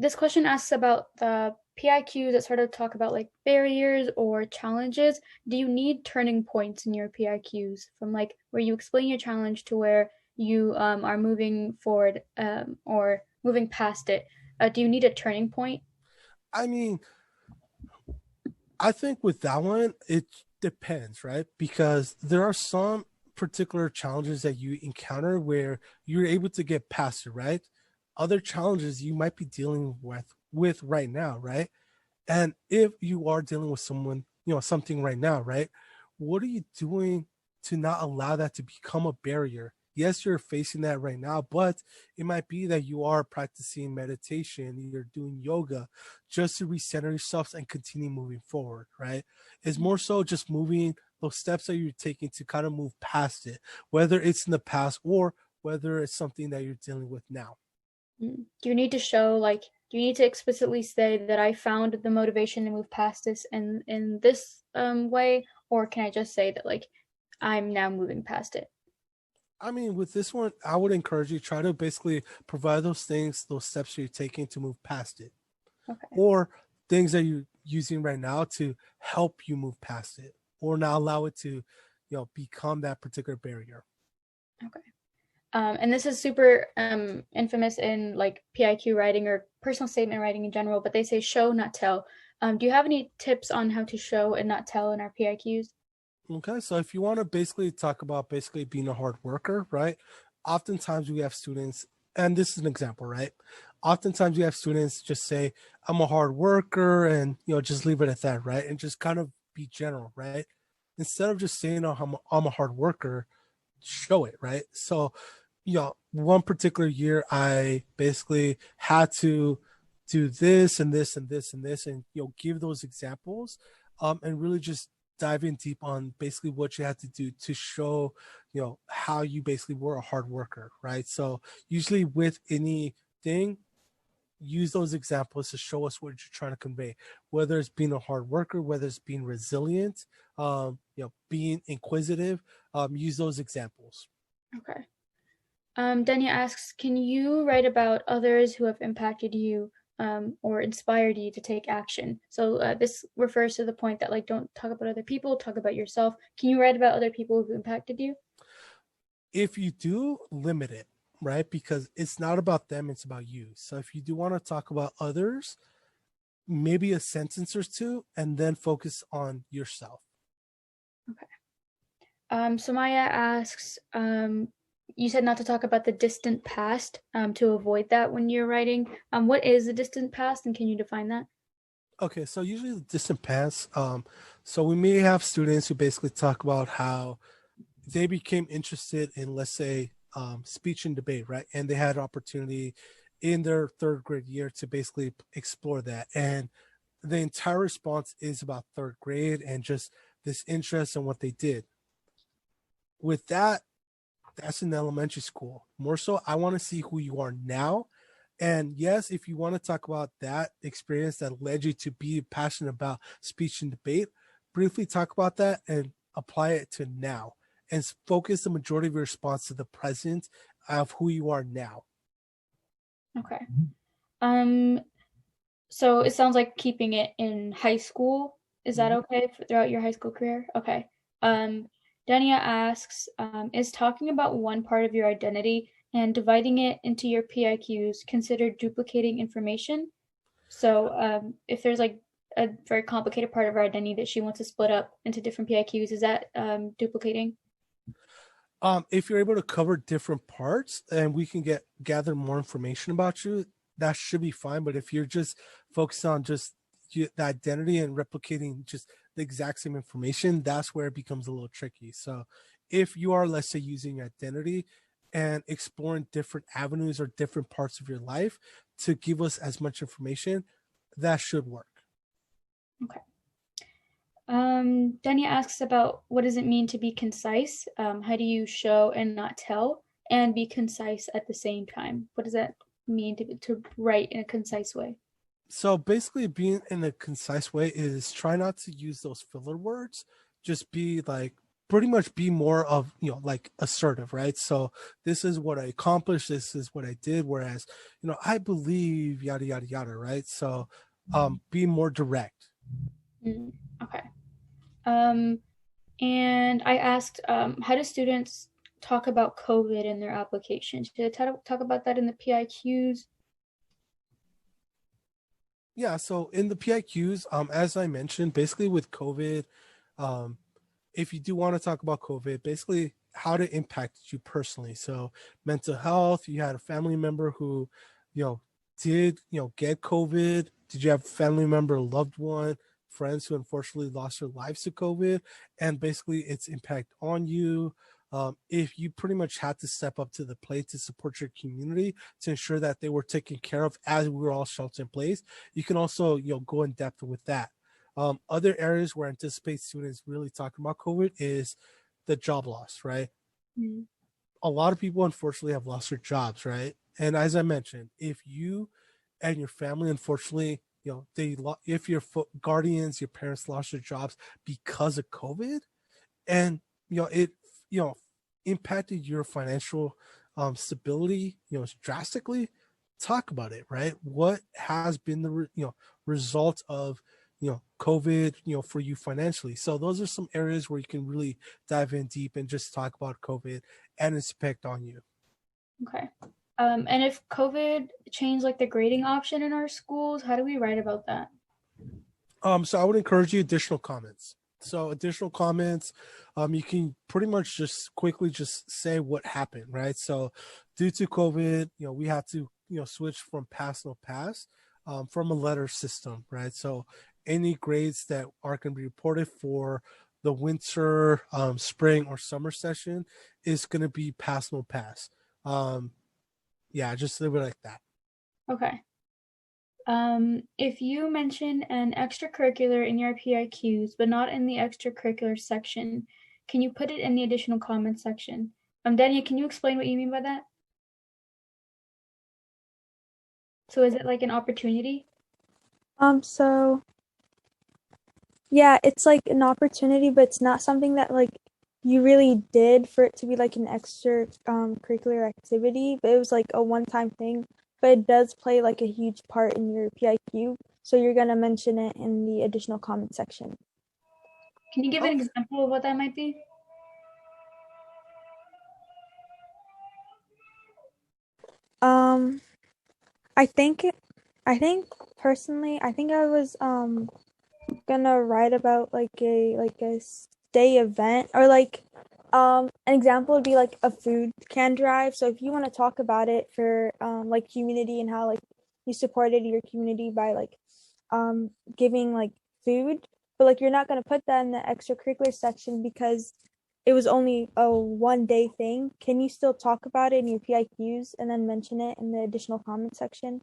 This question asks about the PIQs that sort of talk about like barriers or challenges. Do you need turning points in your PIQs from like where you explain your challenge to where you are moving forward or moving past it? Do you need a turning point? I mean, I think with that one, it depends, right? Because there are some particular challenges that you encounter where you're able to get past it, right? Other challenges you might be dealing with right now, right? And if you are dealing with someone, something right now, right? What are you doing to not allow that to become a barrier? Yes, you're facing that right now, but it might be that you are practicing meditation, you're doing yoga just to recenter yourself and continue moving forward, right? It's more so just moving those steps that you're taking to kind of move past it, whether it's in the past or whether it's something that you're dealing with now. Do you need to show like do you need to explicitly say that I found the motivation to move past this in this way, or can I just say that like I'm now moving past it? I mean, with this one, I would encourage you try to basically provide those things, those steps you're taking to move past it, Okay. or things that you're using right now to help you move past it, or not allow it to, become that particular barrier. Okay. And this is super infamous in like PIQ writing or personal statement writing in general, but they say show, not tell. Do you have any tips on how to show and not tell in our PIQs? Okay, so if you want to basically talk about basically being a hard worker, right? Oftentimes we have students, and this is an example, right? Oftentimes we have students just say, I'm a hard worker, and just leave it at that, right? And just kind of be general, right? Instead of just saying, oh, I'm a hard worker, show it, right? So, one particular year I basically had to do this and this and this and this, and give those examples, and really just dive in deep on basically what you had to do to show, how you basically were a hard worker, right? So usually with anything, use those examples to show us what you're trying to convey, whether it's being a hard worker, whether it's being resilient, being inquisitive, use those examples. Okay. Danya asks, can you write about others who have impacted you or inspired you to take action? So this refers to the point that like don't talk about other people, talk about yourself. Can you write about other people who impacted you? If you do, limit it, right? Because it's not about them, it's about you. So if you do want to talk about others, maybe a sentence or two, and then focus on yourself. Okay. So Maya asks, you said not to talk about the distant past to avoid that when you're writing. What is the distant past, and can you define that? Okay, so usually the distant past, so we may have students who basically talk about how they became interested in, let's say, speech and debate, right? And they had opportunity in their third grade year to basically explore that. And the entire response is about third grade and just this interest in what they did. With that, that's in elementary school. More so, I want to see who you are now. And yes, if you want to talk about that experience that led you to be passionate about speech and debate, briefly talk about that and apply it to now, and focus the majority of your response to the present of who you are now. Okay. So it sounds like keeping it in high school. Is that okay throughout your high school career? Okay. Dania asks, is talking about one part of your identity and dividing it into your PIQs considered duplicating information? So if there's like a very complicated part of our identity that she wants to split up into different PIQs, is that duplicating? If you're able to cover different parts and we can gather more information about you, that should be fine. But if you're just focused on just the identity and replicating just the exact same information, that's where it becomes a little tricky. So if you are, let's say, using identity and exploring different avenues or different parts of your life to give us as much information, that should work. Okay. Dania asks about what does it mean to be concise? How do you show and not tell and be concise at the same time? What does that mean to write in a concise way? So basically being in a concise way is try not to use those filler words. Just be like, pretty much be more of, like assertive, right? So this is what I accomplished. This is what I did. Whereas, I believe yada, yada, yada, right? So be more direct. Okay. And I asked, how do students talk about COVID in their applications? Did they talk about that in the PIQs? Yeah, so in the PIQs, as I mentioned, basically with COVID, if you do want to talk about COVID, basically how it impacted you personally. So mental health, you had a family member who, did, get COVID. Did you have a family member, a loved one, friends who unfortunately lost their lives to COVID? And basically its impact on you. If you pretty much had to step up to the plate to support your community to ensure that they were taken care of as we were all shelter in place, you can also, go in depth with that. Other areas where I anticipate students really talking about COVID is the job loss, right? Mm-hmm. A lot of people unfortunately have lost their jobs, right? And as I mentioned, if you and your family, unfortunately, if your guardians, your parents lost their jobs because of COVID, and it impacted your financial stability drastically, talk about it, right? What has been the result of COVID for you financially? So those are some areas where you can really dive in deep and just talk about COVID and its impact on you. Okay. And if COVID changed like the grading option in our schools, how do we write about that? So I would encourage you additional comments. So additional comments, you can pretty much just quickly just say what happened, right? So due to COVID, we had to, switch from pass no pass from a letter system, right? So any grades that are going to be reported for the winter, spring, or summer session is going to be pass no pass. Yeah, just leave it like that. Okay. If you mention an extracurricular in your PIQs, but not in the extracurricular section, can you put it in the additional comments section? Dania, can you explain what you mean by that? So is it like an opportunity? So yeah, it's like an opportunity, but it's not something that like you really did for it to be like an extra curricular activity, but it was like a one-time thing. But it does play like a huge part in your PIQ, so you're gonna mention it in the additional comment section. Can you give an example of what that might be? I think personally, I think I was gonna write about like a stay event, or like an example would be like a food can drive. So if you want to talk about it for like community and how like you supported your community by like giving like food, but like you're not gonna put that in the extracurricular section because it was only a 1 day thing. Can you still talk about it in your PIQs and then mention it in the additional comment section?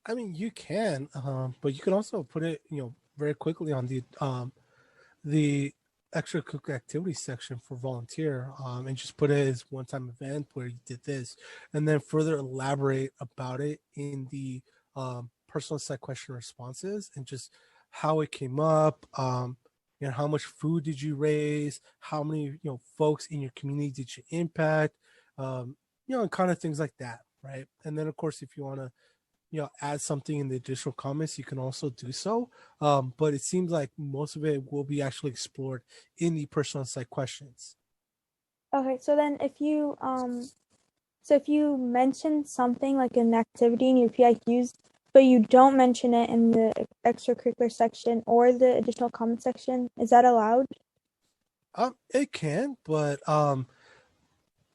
I mean, you can, but you can also put it, very quickly on the extracurricular activity section for volunteer, and just put it as one-time event where you did this, and then further elaborate about it in the personal set question responses and just how it came up, how much food did you raise, how many folks in your community did you impact, and kind of things like that, right? And then of course, if you want to add something in the additional comments, you can also do so. But it seems like most of it will be actually explored in the personal insight questions. Okay, so then if you mention something like an activity in your PIQs, but you don't mention it in the extracurricular section or the additional comment section, is that allowed? It can, but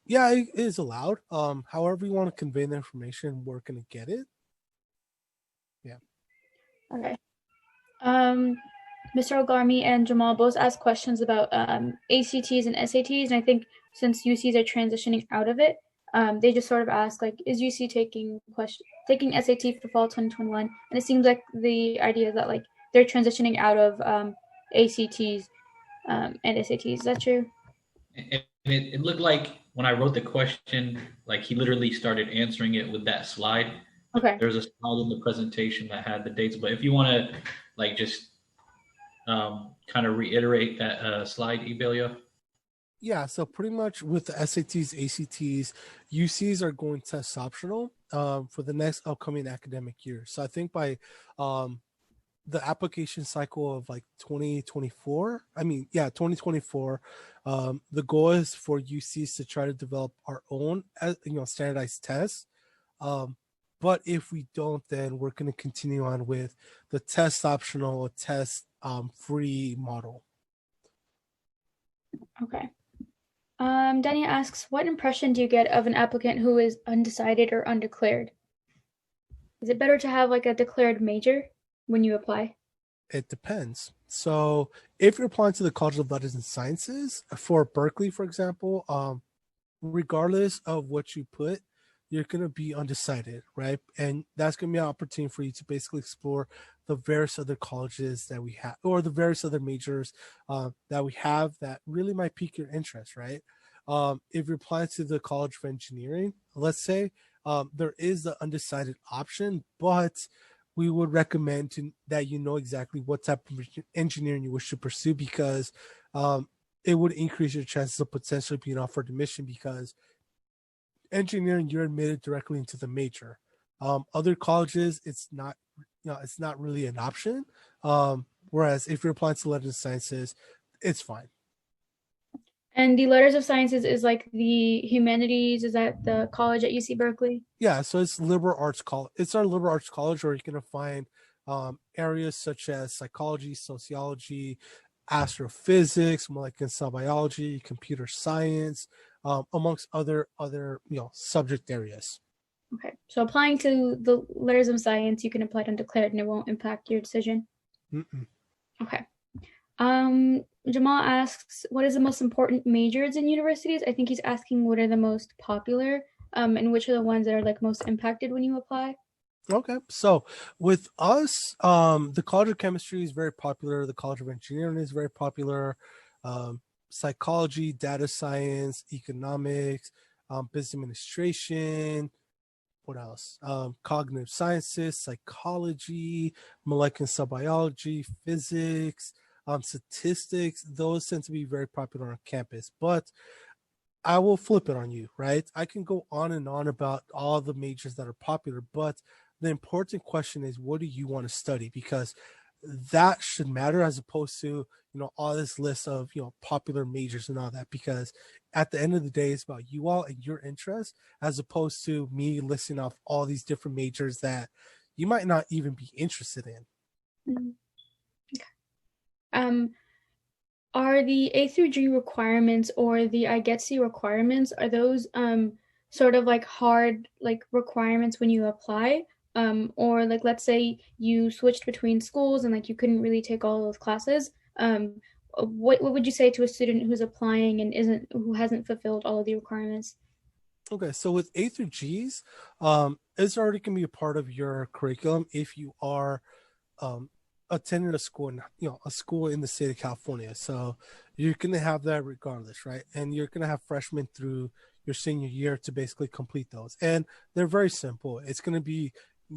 yeah, it is allowed. However you want to convey the information, we're gonna get it. Yeah. Okay. Mr. Ogarmi and Jamal both asked questions about ACTs and SATs, and I think since UCs are transitioning out of it, they just sort of ask, like, is UC taking SAT for fall 2021? And it seems like the idea is that, like, they're transitioning out of ACTs and SATs. Is that true? And it looked like when I wrote the question, like he literally started answering it with that slide. Okay. There's a slide in the presentation that had the dates, but if you want to, like, just kind of reiterate that slide, Ebelio. Yeah, so pretty much with the SATs, ACTs, UCs are going test optional for the next upcoming academic year. So I think by the application cycle of like 2024, 2024, the goal is for UCs to try to develop our own, standardized tests. But if we don't, then we're going to continue on with the test optional, test free model. Okay. Dania asks, what impression do you get of an applicant who is undecided or undeclared? Is it better to have like a declared major when you apply? It depends. So if you're applying to the College of Letters and Sciences for Berkeley, for example, regardless of what you put, you're going to be undecided, right? And that's going to be an opportunity for you to basically explore the various other colleges that we have, or the various other majors that we have that really might pique your interest, right? If you're applying to the College of Engineering, let's say, there is the undecided option, but we would recommend that you know exactly what type of engineering you wish to pursue, because it would increase your chances of potentially being offered admission, because engineering, you're admitted directly into the major. Other colleges, it's not really an option. Whereas if you're applying to letters and sciences, it's fine. And the Letters of Sciences is like the humanities. Is that the college at UC Berkeley? Yeah, so it's liberal arts college. It's our liberal arts college where you're going to find areas such as psychology, sociology, astrophysics, molecular cell biology, computer science, amongst other subject areas. Okay, so applying to the Letters of Science, you can apply to Undeclared, and it won't impact your decision. Mm-mm. Okay. Jamal asks, what is the most important majors in universities? I think he's asking what are the most popular, and which are the ones that are like most impacted when you apply. Okay, so with us, the College of Chemistry is very popular. The College of Engineering is very popular. Psychology, data science, economics, business administration. What else? Cognitive sciences, psychology, molecular cell biology, physics, statistics. Those tend to be very popular on campus. But I will flip it on you, right? I can go on and on about all the majors that are popular, but the important question is, what do you want to study? Because that should matter, as opposed to, all this list of, popular majors and all that, because at the end of the day, it's about you all and your interests, as opposed to me listing off all these different majors that you might not even be interested in. Mm-hmm. Okay. Are the A through G requirements or the IGETC requirements, are those sort of like hard like requirements when you apply? Or like, let's say you switched between schools and like you couldn't really take all those classes. What would you say to a student who's applying and who hasn't fulfilled all of the requirements? Okay, so with A through G's, it's already going to be a part of your curriculum if you are attending a school in the state of California. So you're going to have that regardless, right? And you're going to have freshmen through your senior year to basically complete those. And they're very simple. It's going to be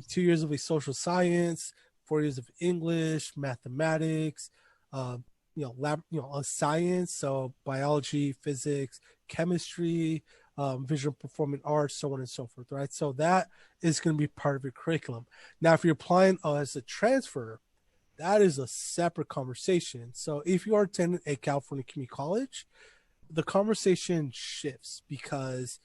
2 years of a social science, 4 years of English, mathematics, science, so biology, physics, chemistry, visual performing arts, so on and so forth, right? So that is going to be part of your curriculum. Now, if you're applying as a transfer, that is a separate conversation. So if you are attending a California community college, the conversation shifts, because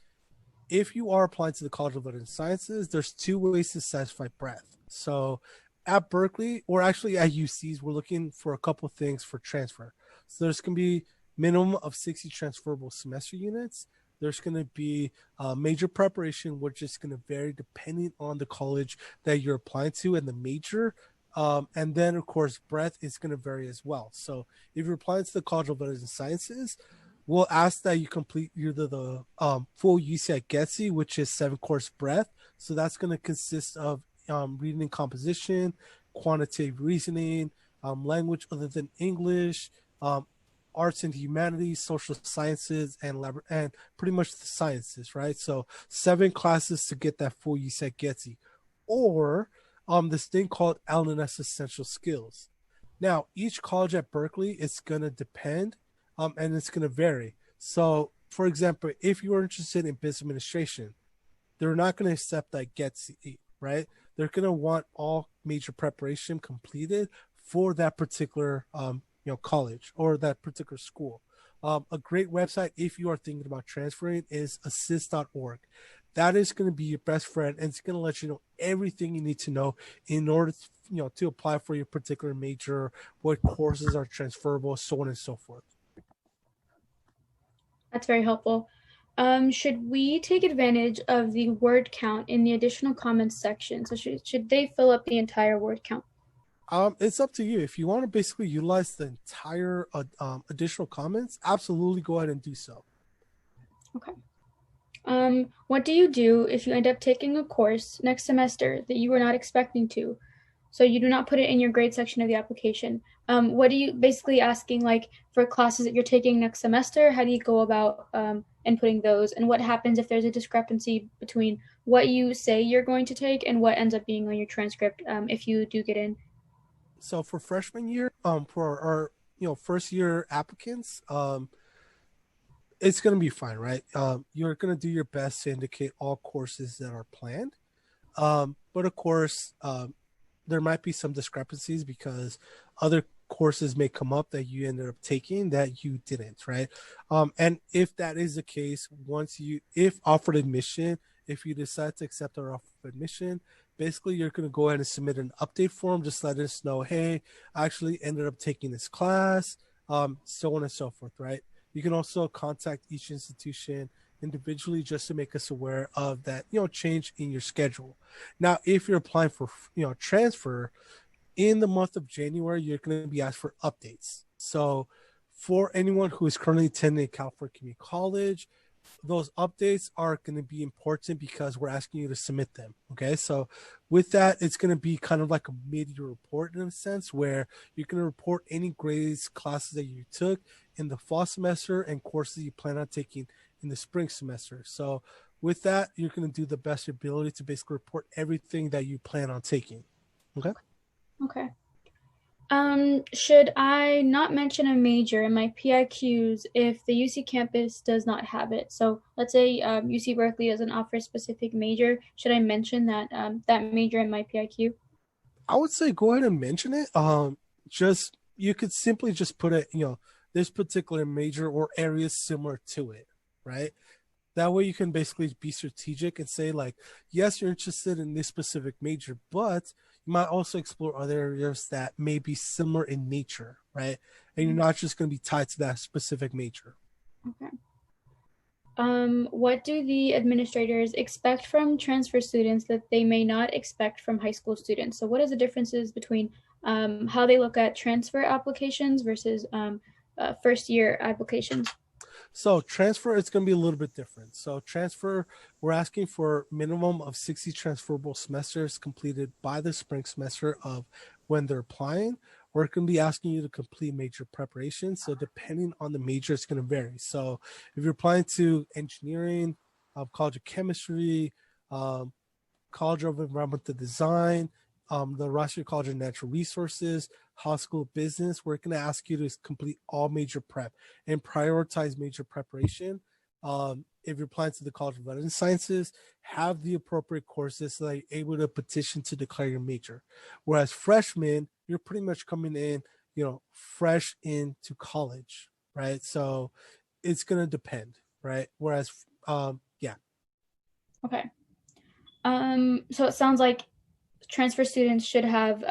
if you are applying to the College of Arts and Sciences, there's two ways to satisfy breadth. So at Berkeley, or actually at UCs, we're looking for a couple things for transfer. So there's going to be minimum of 60 transferable semester units. There's going to be major preparation, which is going to vary depending on the college that you're applying to and the major. And then, of course, breadth is going to vary as well. So if you're applying to the College of Arts and Sciences, we'll ask that you complete either the full UC at GETSI, which is 7-course breadth. So that's going to consist of reading and composition, quantitative reasoning, language other than English, arts and humanities, social sciences, and pretty much the sciences, right? So 7 classes to get that full UC at GETSI. Or this thing called LNS Essential Skills. Now, each college at Berkeley is going to depend, and it's going to vary. So, for example, if you're interested in business administration, they're not going to accept that GETSI, right? They're going to want all major preparation completed for that particular college or that particular school. A great website, if you are thinking about transferring, is assist.org. That is going to be your best friend, and it's going to let you know everything you need to know in order to apply for your particular major, what courses are transferable, so on and so forth. That's very helpful. Should we take advantage of the word count in the additional comments section? So should they fill up the entire word count? It's up to you. If you want to basically utilize the entire additional comments, absolutely go ahead and do so. Okay. What do you do if you end up taking a course next semester that you were not expecting to? So you do not put it in your grade section of the application. What do you basically asking, like, for classes that you're taking next semester? How do you go about inputting those? And what happens if there's a discrepancy between what you say you're going to take and what ends up being on your transcript if you do get in? So for freshman year, for our first year applicants, it's going to be fine, right? You're going to do your best to indicate all courses that are planned. But of course, there might be some discrepancies because other courses may come up that you ended up taking that you didn't, right? And if that is the case, if offered admission, if you decide to accept our offer of admission, basically you're going to go ahead and submit an update form. Just let us know, hey, I actually ended up taking this class, so on and so forth, right? You can also contact each institution individually just to make us aware of that, change in your schedule. Now, if you're applying for, transfer in the month of January, you're going to be asked for updates. So for anyone who is currently attending California Community College, those updates are going to be important because we're asking you to submit them. Okay. So with that, it's going to be kind of like a mid-year report in a sense where you're going to report any grades, classes that you took in the fall semester and courses you plan on taking in the spring semester. So with that, you're going to do the best ability to basically report everything that you plan on taking. Okay. Okay. Should I not mention a major in my PIQs if the UC campus does not have it? So let's say UC Berkeley doesn't offer a specific major. Should I mention that that major in my PIQ? I would say go ahead and mention it. You could simply just put it, this particular major or areas similar to it, right? That way you can basically be strategic and say, like, yes, you're interested in this specific major, but you might also explore other areas that may be similar in nature, right? And you're not just going to be tied to that specific major. Okay. What do the administrators expect from transfer students that they may not expect from high school students? So what is the differences between how they look at transfer applications versus first year applications? So transfer, it's going to be a little bit different. So transfer, we're asking for minimum of 60 transferable semesters completed by the spring semester of when they're applying. We're going to be asking you to complete major preparation. So depending on the major, it's going to vary. So if you're applying to engineering, College of Chemistry, College of Environmental Design, the Rochester College of Natural Resources, High School of Business, we're going to ask you to complete all major prep and prioritize major preparation. If you're applying to the College of Arts and Sciences, have the appropriate courses so that you're able to petition to declare your major. Whereas freshmen, you're pretty much coming in, fresh into college, right? So it's going to depend, right? Whereas, yeah. Okay. So it sounds like transfer students should have,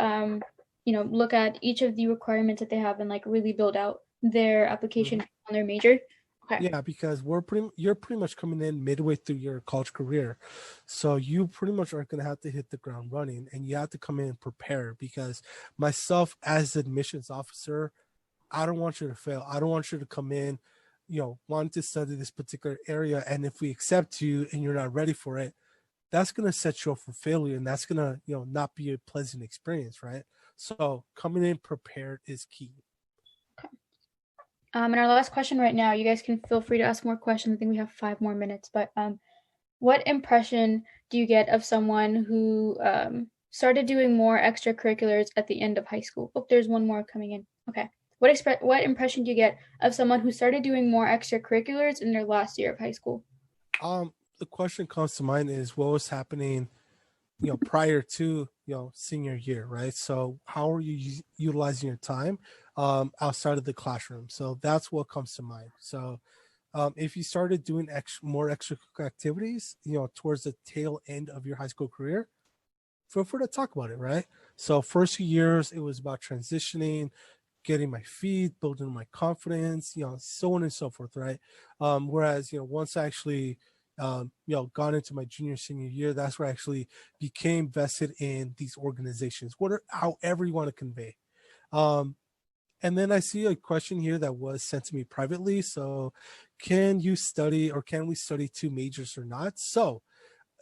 look at each of the requirements that they have and like really build out their application on their major. Okay. Yeah, because you're pretty much coming in midway through your college career. So you pretty much are going to have to hit the ground running, and you have to come in and prepare, because myself as admissions officer, I don't want you to fail. I don't want you to come in, wanting to study this particular area, and if we accept you and you're not ready for it, that's going to set you up for failure, and that's going to, not be a pleasant experience, right? So coming in prepared is key. And our last question right now, you guys can feel free to ask more questions. I think we have 5 more minutes, but what impression do you get of someone who started doing more extracurriculars at the end of high school? Oh, there's one more coming in. Okay. What impression do you get of someone who started doing more extracurriculars in their last year of high school? The question comes to mind is what was happening, prior to, senior year, right? So how are you utilizing your time outside of the classroom? So that's what comes to mind. So if you started doing more extracurricular activities, towards the tail end of your high school career, feel free to talk about it, right? So first few years, it was about transitioning, getting my feet, building my confidence, so on and so forth, right? Whereas, once I actually gone into my junior senior year, that's where I actually became vested in these organizations, however you want to convey. And then I see a question here that was sent to me privately. So can we study 2 majors or not? So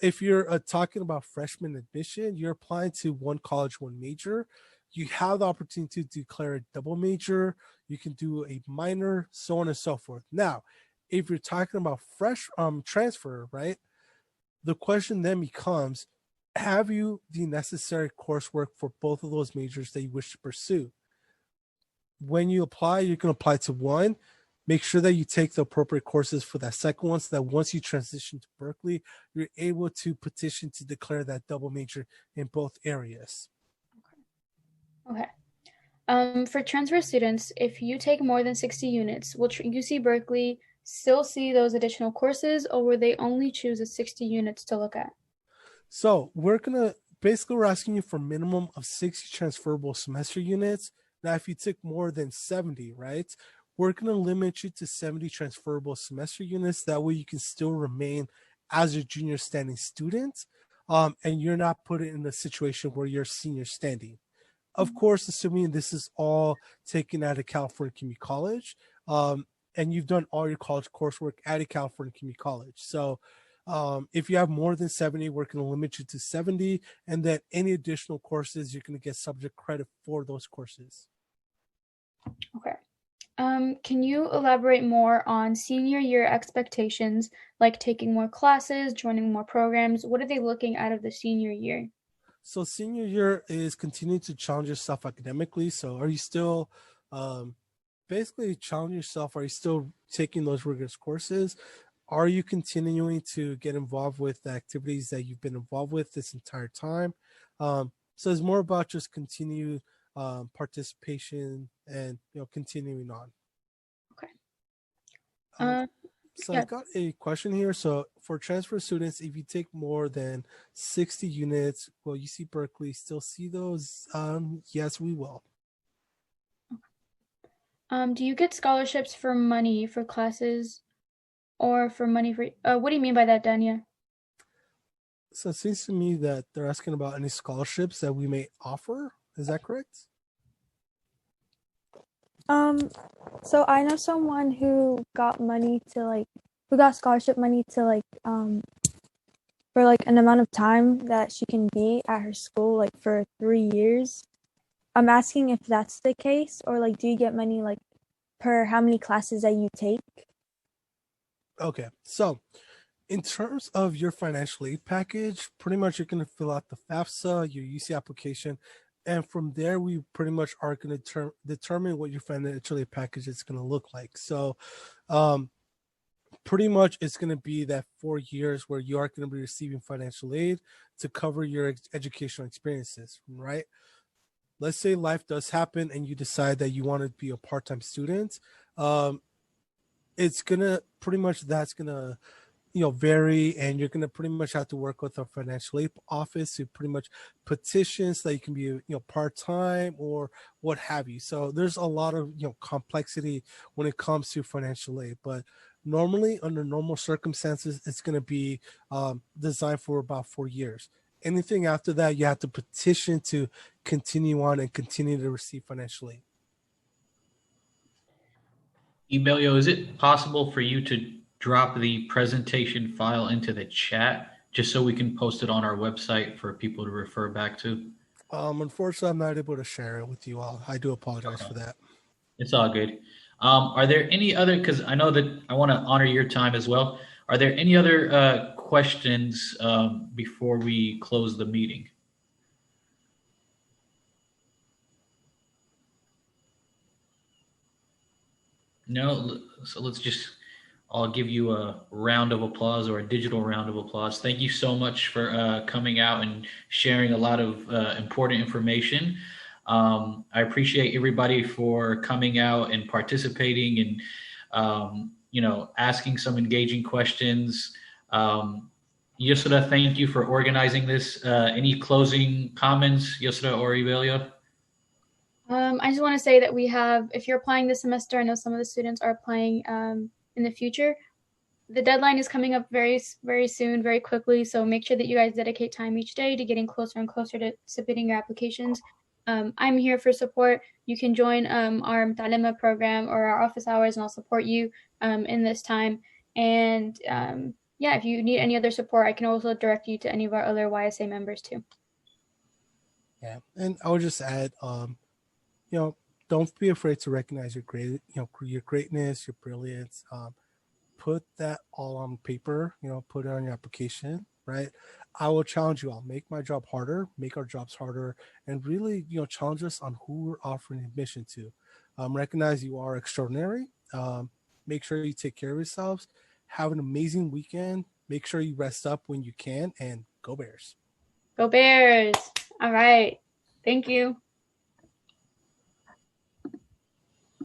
if you're talking about freshman admission, you're applying to one college, one major. You have the opportunity to declare a double major. You can do a minor, so on and so forth. Now, if you're talking about fresh transfer, right, the question then becomes, have you the necessary coursework for both of those majors that you wish to pursue? When you apply, you can apply to one. Make sure that you take the appropriate courses for that second one, so that once you transition to Berkeley, you're able to petition to declare that double major in both areas. Okay. For transfer students, if you take more than 60 units, will UC Berkeley still see those additional courses, or will they only choose the 60 units to look at? So we're asking you for a minimum of 60 transferable semester units. Now, if you took more than 70, right, we're going to limit you to 70 transferable semester units. That way you can still remain as a junior standing student, and you're not put in a situation where you're senior standing. Of course, assuming this is all taken out of California Community College, and you've done all your college coursework at a California Community College. So if you have more than 70, we're going to limit you to 70, and then any additional courses, you're going to get subject credit for those courses. Okay. Can you elaborate more on senior year expectations, like taking more classes, joining more programs? What are they looking out of the senior year? So senior year is continuing to challenge yourself academically. So are you still basically challenge yourself? Are you still taking those rigorous courses? Are you continuing to get involved with the activities that you've been involved with this entire time? So it's more about just continued participation and continuing on. Okay. So yeah. I got a question here. So for transfer students, if you take more than 60 units, will UC Berkeley still see those? Yes, we will. Do you get scholarships for money for classes, or for money for? What do you mean by that, Dania? So it seems to me that they're asking about any scholarships that we may offer. Is that correct? So I know someone who got scholarship money to for an amount of time that she can be at her school, for 3 years. I'm asking if that's the case, or do you get money per how many classes that you take? Okay, so In terms of your financial aid package, pretty much you're going to fill out the FAFSA, your UC application, and from there we pretty much are going to determine what your financial aid package is going to look like. So pretty much it's going to be that 4 years where you are going to be receiving financial aid to cover your educational experiences, right? Let's say life does happen and you decide that you want to be a part-time student. It's going to pretty much, that's going to vary, and you're going to pretty much have to work with our financial aid office to pretty much petition so that you can be part-time or what have you. So there's a lot of complexity when it comes to financial aid, but normally under normal circumstances it's going to be designed for about 4 years. Anything after that you have to petition to continue on and continue to receive financial aid. Emilio, is it possible for you to drop the presentation file into the chat just so we can post it on our website for people to refer back to? Unfortunately, I'm not able to share it with you all. I do apologize for that. It's all good. Are there any other, because I know that I want to honor your time as well. Are there any other questions before we close the meeting? No, so let's just, I'll give you a round of applause, or a digital round of applause. Thank you so much for coming out and sharing a lot of important information. I appreciate everybody for coming out and participating and, asking some engaging questions. Yusra, thank you for organizing this. Any closing comments, Yusra or Emilio? I just want to say that we have, if you're applying this semester, I know some of the students are applying in the future. The deadline is coming up very, very soon, very quickly. So make sure that you guys dedicate time each day to getting closer and closer to submitting your applications. I'm here for support. You can join our Mtalima program or our office hours, and I'll support you in this time. And if you need any other support, I can also direct you to any of our other YSA members too. Yeah, and I would just add, don't be afraid to recognize your your greatness, your brilliance. Put that all on paper, put it on your application, right? I will challenge you all, make my job harder, make our jobs harder, and really, challenge us on who we're offering admission to. Recognize you are extraordinary. Make sure you take care of yourselves. Have an amazing weekend. Make sure you rest up when you can, and go Bears. Go Bears. All right. Thank you.